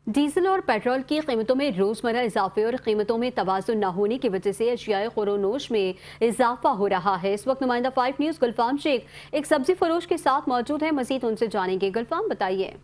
Diesel और petrol की कीमतों में रोजमर्रा इजाफे और कीमतों में तवाज़ुन न होने की वजह से अशियाए खुरोनोश में इजाफा हो रहा है। इस वक्त नुमाइंदा 5 न्यूज़ गुलफाम शेख एक सब्जी फरोश के साथ मौजूद है। मजीद उनसे जानेंगे। गुलफाम, बताइए।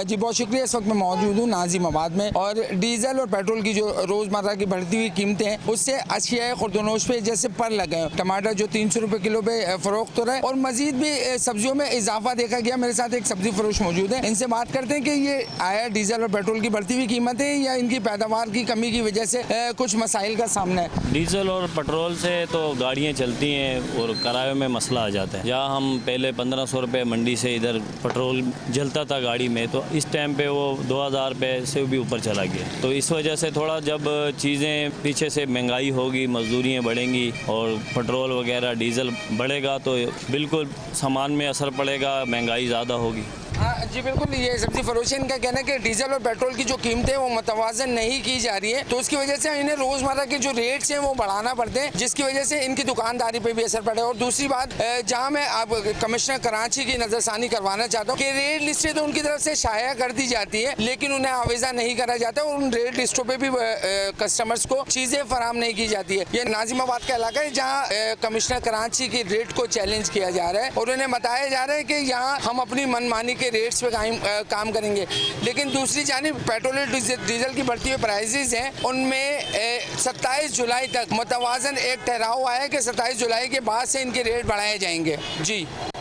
जी बहुत शुक्रिया। इस वक्त मैं मौजूद हूँ नाजिमाबाद में और डीजल और पेट्रोल की जो रोज़मर्रा की बढ़ती हुई कीमतें हैं उससे अशियाए खुर्दनोश पे जैसे पर लगे हैं। टमाटर जो 300 रुपये किलो पे फरोख्त हो रहा है और मजीद भी सब्जियों में इजाफा देखा गया। मेरे साथ एक सब्जी फरोश मौजूद है, इनसे बात करते हैं कि ये आया डीजल और पेट्रोल की बढ़ती हुई कीमतें या इनकी पैदावार की कमी की वजह से कुछ मसाइल का सामना है। डीजल और पेट्रोल से तो गाड़ियाँ चलती हैं और किराए में मसला आ जाता है। जहाँ हम पहले 1500 रुपये मंडी से इधर पेट्रोल जलता था गाड़ी में, तो इस टाइम पे वो 2000 रुपये से भी ऊपर चला गया। तो इस वजह से थोड़ा जब चीज़ें पीछे से महंगाई होगी, मजदूरियाँ बढ़ेंगी और पेट्रोल वगैरह डीजल बढ़ेगा तो बिल्कुल सामान में असर पड़ेगा, महंगाई ज़्यादा होगी। हाँ जी बिल्कुल। ये सब्जी फरोशी इनका कहना है कि डीजल और पेट्रोल की जो कीमतें वो मुतवाज़न नहीं की जा रही है, तो उसकी वजह से इन्हें रोज़मर्रा के जो रेट्स हैं वो बढ़ाना पड़ते हैं, जिसकी वजह से इनकी दुकानदारी पे भी असर पड़े। और दूसरी बात, जहाँ मैं अब कमिश्नर कराची की नज़रसानी करवाना चाहता हूँ कि रेट लिस्टें तो उनकी तरफ से शाया कर दी जाती है लेकिन उन्हें आवेज़ा नहीं करा जाता और उन रेट लिस्टों पर भी कस्टमर्स को चीज़ें फराम नहीं की जाती है। ये नाजिमाबाद का इलाका है जहाँ कमिश्नर कराची की रेट को चैलेंज किया जा रहा है और उन्हें बताया जा रहा है कि यहाँ हम अपनी मनमानी के रेट्स पे काम करेंगे। लेकिन दूसरी जानिब पेट्रोल और डीजल की बढ़ती हुई प्राइसेस हैं, उनमें 27 जुलाई तक मुतवाज़न एक ठहराव आया है कि 27 जुलाई के बाद से इनके रेट बढ़ाए जाएंगे। जी।